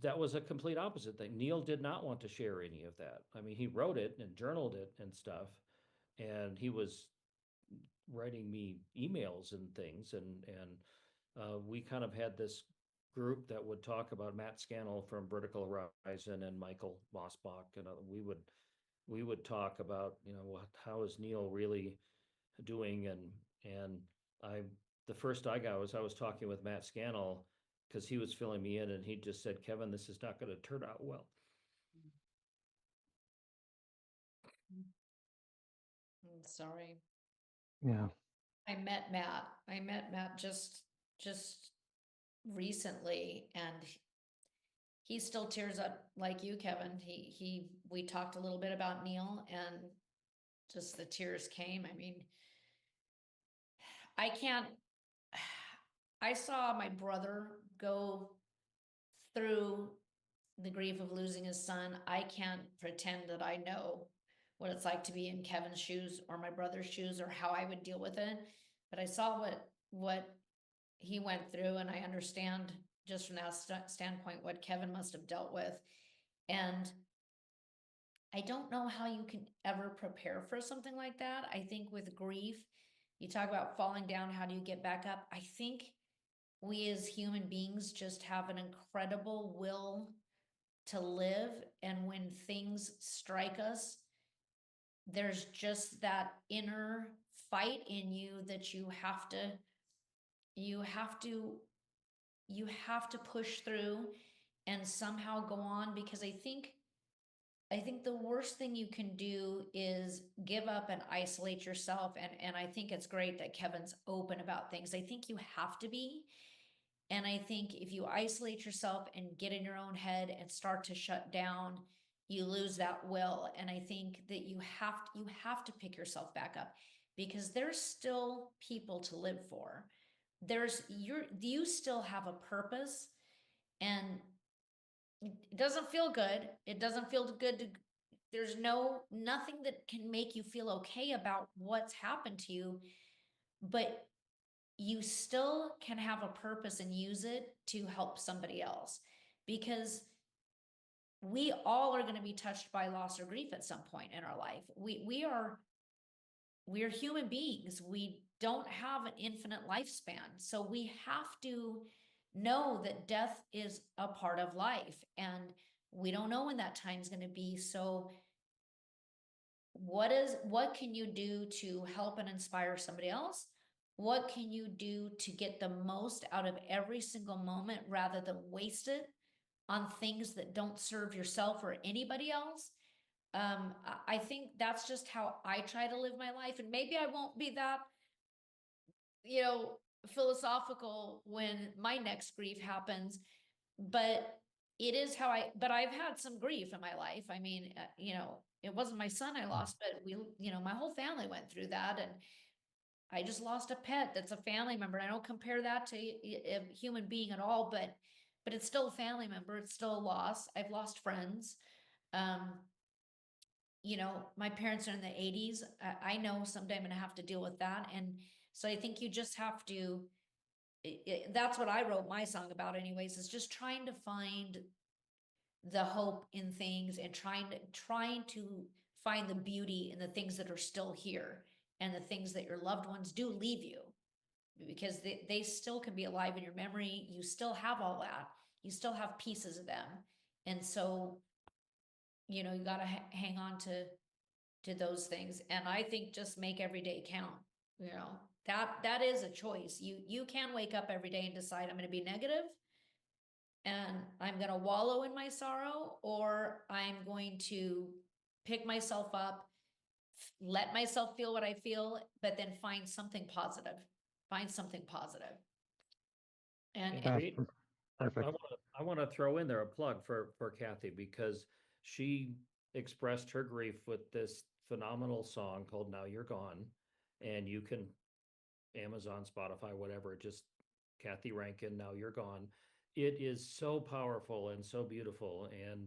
a complete opposite thing. Neil did not want to share any of that. I mean, he wrote it and journaled it and stuff, and he was writing me emails and things, and we kind of had this group that would talk about Matt Scannell from Vertical Horizon and Michael Mossbach, and we would talk about, how is Neil really doing, and I the first I got was I was talking with Matt Scannell because he was filling me in, and he just said, Kevin, this is not going to turn out well. I'm sorry. Yeah. I met Matt just recently, and he still tears up like you, Kevin. We talked a little bit about Neil, and just the tears came. I mean, I can't, I saw my brother go through the grief of losing his son. I can't pretend that I know what it's like to be in Kevin's shoes or my brother's shoes or how I would deal with it. But I saw what he went through, and I understand just from that standpoint what Kevin must have dealt with. And I don't know how you can ever prepare for something like that. I think with grief, you talk about falling down, how do you get back up? I think we as human beings just have an incredible will to live. And when things strike us, there's just that inner fight in you that you have to you have to push through and somehow go on, because I think the worst thing you can do is give up and isolate yourself. And I think it's great that Kevin's open about things. I think you have to be. And I think if you isolate yourself and get in your own head and start to shut down, you lose that will. And I think that you have to pick yourself back up. because there's still people to live for. You still have a purpose, and it doesn't feel good. It doesn't feel good to, there's nothing that can make you feel okay about what's happened to you, but you still can have a purpose and use it to help somebody else, because we all are going to be touched by loss or grief at some point in our life. We're human beings. We don't have an infinite lifespan. So we have to know that death is a part of life, and we don't know when that time's going to be. So what can you do to help and inspire somebody else? What can you do to get the most out of every single moment rather than waste it on things that don't serve yourself or anybody else? I think that's just how I try to live my life. And maybe I won't be that, you know, philosophical when my next grief happens, but it is how but I've had some grief in my life. I mean, it wasn't my son I lost, but my whole family went through that. And I just lost a pet that's a family member. I don't compare that to a human being at all, but it's still a family member. It's still a loss. I've lost friends. Um, my parents are in the 80s. I know someday I'm going to have to deal with that. And so I think you just have to, that's what I wrote my song about anyways, is just trying to find the hope in things and trying to find the beauty in the things that are still here and the things that your loved ones do leave you, because they still can be alive in your memory. You still have all that. You still have pieces of them. And so, you got to hang on to those things. And I think just make every day count. That is a choice. You can wake up every day and decide I'm going to be negative and I'm going to wallow in my sorrow, or I'm going to pick myself up, let myself feel what I feel, but then find something positive. Find something positive. And And That's perfect. I want to throw in there a plug for Cathy, because she expressed her grief with this phenomenal song called "Now You're Gone," and you can Amazon, Spotify, whatever, just Cathy Rankin, "Now You're Gone." It is so powerful and so beautiful, and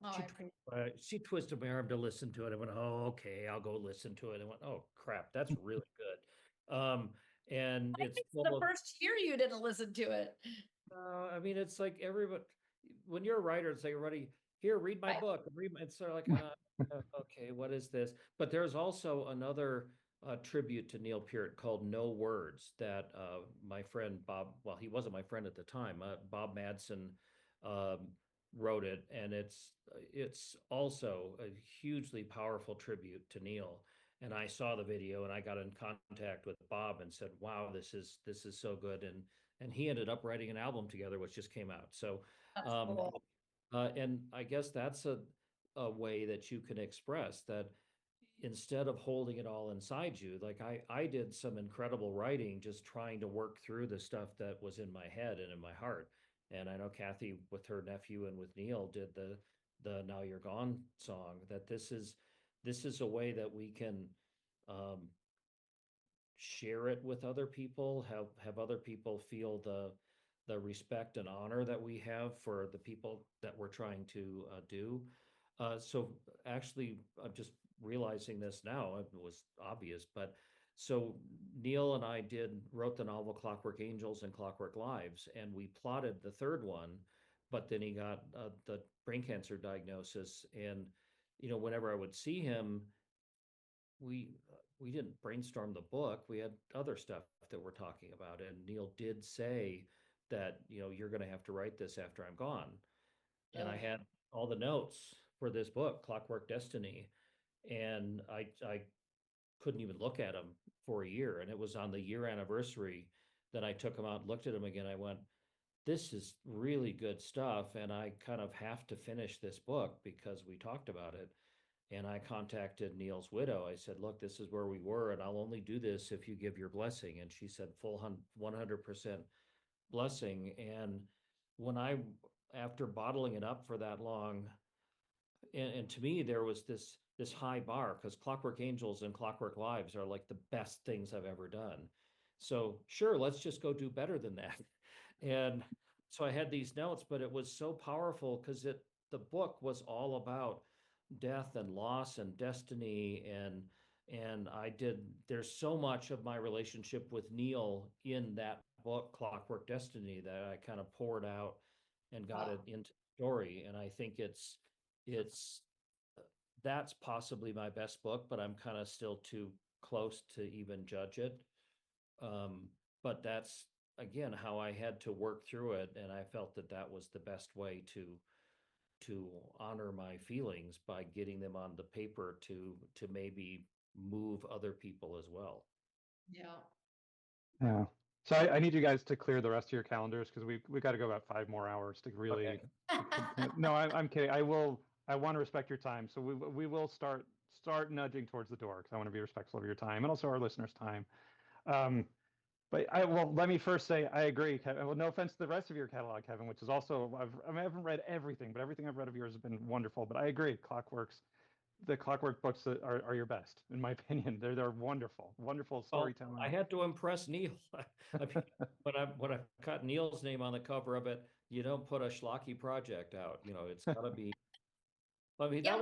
oh, she twisted my arm to listen to it. I went, "Oh, okay, I'll go listen to it." I went, "Oh crap, that's really good." And it's it's full the of first year you didn't listen to it. I mean, it's like everybody, when you're a writer, it's like, everybody, here, read my Right. book. It's sort of like, okay, what is this? But there's also another tribute to Neil Peart called No Words that my friend Bob, well, he wasn't my friend at the time, Bob Madsen um, wrote it. And it's also a hugely powerful tribute to Neil. And I saw the video and I got in contact with Bob and said, wow, this is so good. And he ended up writing an album together, which just came out. So, That's um, cool. and I guess that's a way that you can express that instead of holding it all inside you. Like I did some incredible writing, just trying to work through the stuff that was in my head and in my heart. And I know Cathy with her nephew and with Neil did the "Now You're Gone" song. That this is a way that we can um, share it with other people, have other people feel the respect and honor that we have for the people that we're trying to do. So actually, I'm just realizing this now. It was obvious, but so Neil and I wrote the novel Clockwork Angels and Clockwork Lives, and we plotted the third one, but then he got the brain cancer diagnosis, and whenever I would see him, we didn't brainstorm the book. We had other stuff that we're talking about, and Neil did say that you're going to have to write this after I'm gone. And I had all the notes for this book, Clockwork Destiny, and I couldn't even look at them for a year. And it was on the year anniversary that I took them out and looked at them again. I went, this is really good stuff, and I kind of have to finish this book because we talked about it. And I contacted Neil's widow. I said, look, this is where we were, and I'll only do this if you give your blessing. And she said, full 100% blessing. And when after bottling it up for that long, and to me, there was this this high bar, because Clockwork Angels and Clockwork Lives are like the best things I've ever done. So sure, let's just go do better than that. And so I had these notes, but it was so powerful because the book was all about death and loss and destiny, and there's so much of my relationship with Neil in that book, Clockwork Destiny, that I kind of poured out and got it into the story. And I think it's that's possibly my best book, but I'm kind of still too close to even judge it. But that's again how I had to work through it, and I felt that that was the best way to honor my feelings by getting them on the paper to maybe move other people as well. Yeah. Yeah. So I need you guys to clear the rest of your calendars because we got to go about 5 more hours to really. No, I'm kidding. I want to respect your time, so we will start nudging towards the door because I want to be respectful of your time and also our listeners' time. But let me first say I agree, Kevin. Well, no offense to the rest of your catalog, Kevin, which is also I haven't read everything, but everything I've read of yours has been wonderful. But I agree, the Clockwork books that are your best, in my opinion. They're wonderful, wonderful storytelling. I had to impress Neil. I mean, when I cut Neil's name on the cover of it, you don't put a schlocky project out. It's got to be. I mean, Yeah.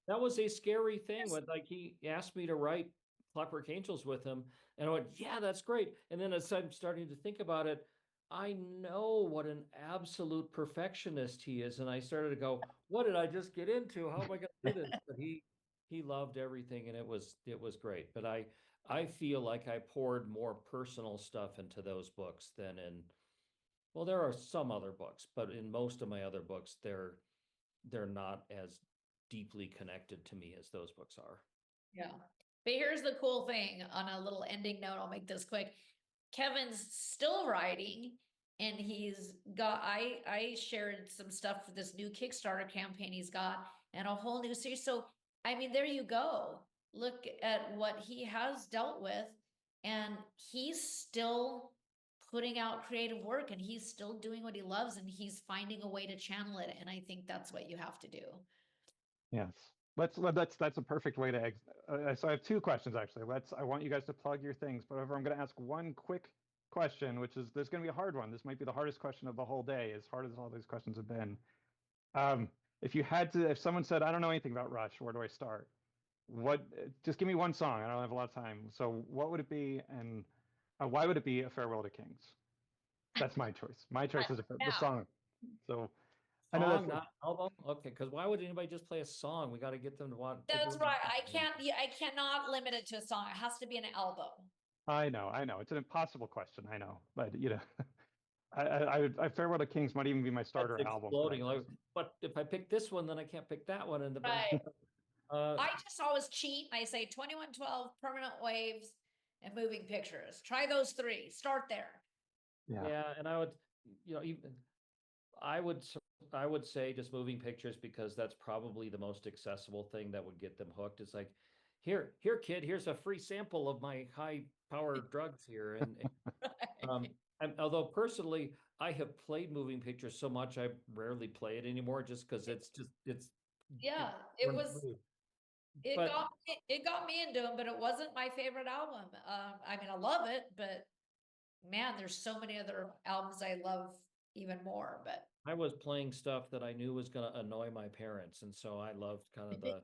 that was a scary thing when like he asked me to write Clockwork Angels with him, and I went, yeah, that's great. And then as I'm starting to think about it, I know what an absolute perfectionist he is, and I started to go, what did I just get into? How am I going to do this? But he loved everything, and it was great. But I feel like I poured more personal stuff into those books than in, well, there are some other books, but in most of my other books, they're not as deeply connected to me as those books are. Yeah. But here's the cool thing on a little ending note, I'll make this quick. Kevin's still writing and I shared some stuff for this new Kickstarter campaign he's got and a whole new series. So, I mean, there you go. Look at what he has dealt with and he's still putting out creative work and he's still doing what he loves and he's finding a way to channel it. And I think that's what you have to do. Yes. That's a perfect way to so I have two questions actually. I want you guys to plug your things, but however, I'm going to ask one quick question, which is there's going to be a hard one. This might be the hardest question of the whole day, as hard as all these questions have been. If someone said, I don't know anything about Rush, where do I start? Just give me one song. I don't have a lot of time. So what would it be, and why would it be A Farewell to Kings? That's my choice. My choice is the song. So I know that's not album. Okay, because why would anybody just play a song? We got to get them to want. That's right. I cannot limit it to a song. It has to be an album. I know. It's an impossible question. I know, but I Farewell to Kings might even be my starter album. But if I pick this one, then I can't pick that one. And right. I just always cheat. I say 2112, Permanent Waves, and Moving Pictures. Try those three. Start there. Yeah, and I would, even I would say just Moving Pictures because that's probably the most accessible thing that would get them hooked. It's like, here, kid, here's a free sample of my high-powered drugs here, and although personally I have played Moving Pictures so much I rarely play it anymore just because it got me into them, but it wasn't my favorite album. I mean, I love it, but man, there's so many other albums I love even more. But I was playing stuff that I knew was going to annoy my parents, and so I loved kind of the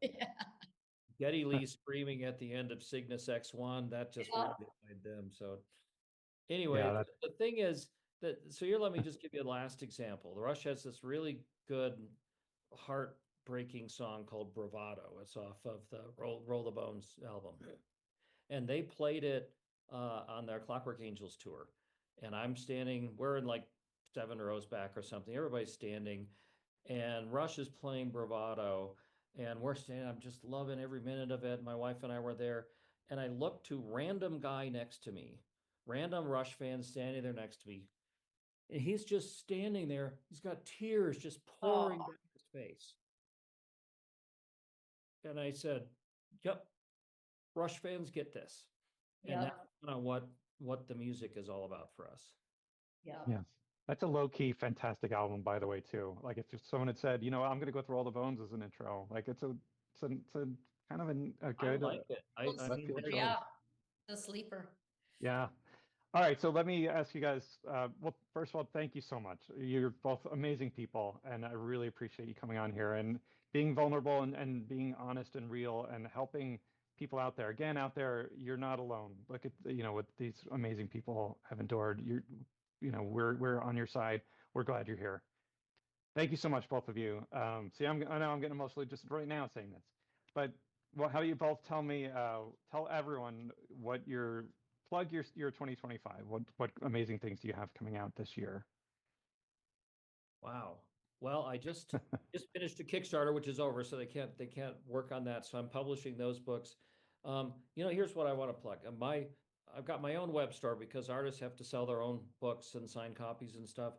Geddy Lee screaming at the end of Cygnus X1. That just really annoyed them. So anyway, the thing is so here, let me just give you a last example. The Rush has this really good heartbreaking song called Bravado. It's off of the Roll the Bones album. And they played it on their Clockwork Angels tour. And we're in like 7 rows back or something. Everybody's standing and Rush is playing Bravado and we're standing. I'm just loving every minute of it. My wife and I were there and I looked to random guy next to me, random Rush fan standing there next to me. And he's just standing there. He's got tears just pouring down his face. And I said, yep, Rush fans get this. And that's kind of what the music is all about for us. Yeah. Yes. That's a low-key fantastic album, by the way, too. Like if someone had said, I'm going to go through all the bones as an intro, like it's a kind of a I good like it. I left mean, field there's- choice. Yeah, the sleeper. Yeah. All right. So let me ask you guys. Well, first of all, thank you so much. You're both amazing people, and I really appreciate you coming on here and being vulnerable and being honest and real and helping people out there. Again, out there, you're not alone. Look at what these amazing people have endured. We're on your side. We're glad you're here. Thank you so much, both of you. See, I know I'm getting emotional just right now saying this, but how do you both tell me, tell everyone what plug your 2025. What amazing things do you have coming out this year? Wow. Well, I just finished a Kickstarter, which is over, so they can't work on that. So I'm publishing those books. Here's what I want to plug. I've got my own web store because artists have to sell their own books and sign copies and stuff.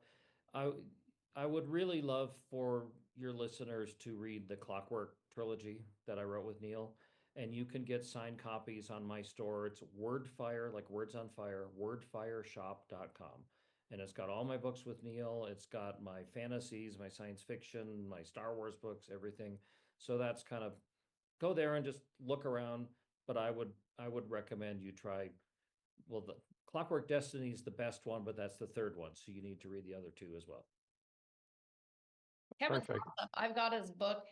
I would really love for your listeners to read the Clockwork trilogy that I wrote with Neil, and you can get signed copies on my store. It's Wordfire, like words on fire, wordfireshop.com. And it's got all my books with Neil. It's got my fantasies, my science fiction, my Star Wars books, everything. So that's kind of go there and just look around. But I would recommend you try. Well, the Clockwork Destiny is the best one, but that's the third one, so you need to read the other two as well. Kevin's Perfect. awesome. I've got his book.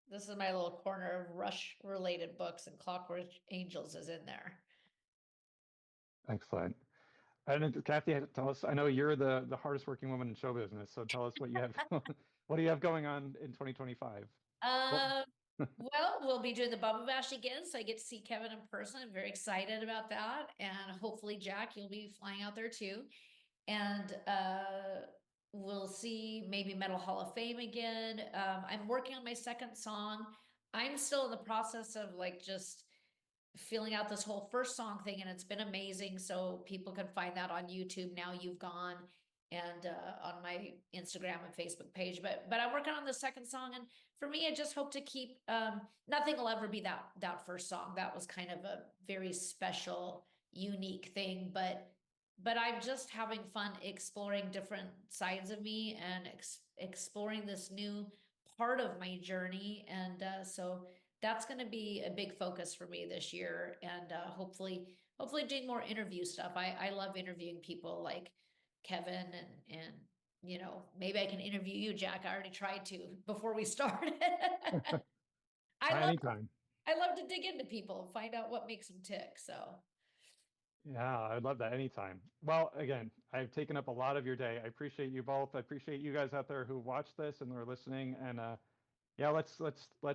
This is my little corner of Rush related books, and Clockwork Angels is in there. Excellent. And Cathy, tell us. I know you're the hardest working woman in show business, so tell us what you have. What do you have going on in 2025? Well, we'll be doing the Bubba Bash again, so I get to see Kevin in person. I'm very excited about that, and hopefully, Jack, you'll be flying out there too. And we'll see maybe Metal Hall of Fame again. I'm working on my second song. I'm still in the process of just feeling out this whole first song thing, and it's been amazing. So people can find that on YouTube. Now You've Gone, and on my Instagram and Facebook page. But I'm working on the second song, and for me, I just hope to keep. Nothing will ever be that first song. That was kind of a very special, unique thing. But I'm just having fun exploring different sides of me and exploring this new part of my journey, and so that's going to be a big focus for me this year, and hopefully doing more interview stuff. I love interviewing people like Kevin, and maybe I can interview you, Jack. I already tried to before we started. Anytime. I love to dig into people and find out what makes them tick. So Yeah, I'd love that anytime. Well, again, I've taken up a lot of your day. I appreciate you both. I appreciate you guys out there who watched this and are listening. And yeah, let's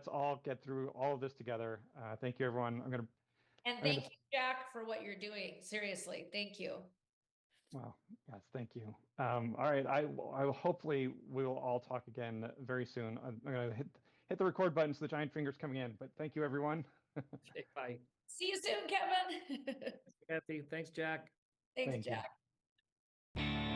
all get through all of this together. Thank you, everyone. thank you, Jack, for what you're doing. Seriously, thank you. Well, yes, thank you. All right, I will hopefully we will all talk again very soon. I'm gonna hit the record button so the giant finger's coming in. But thank you, everyone. Okay, bye. See you soon, Kevin. Kathy, thanks, Jack. Thanks, Thank you. Jack.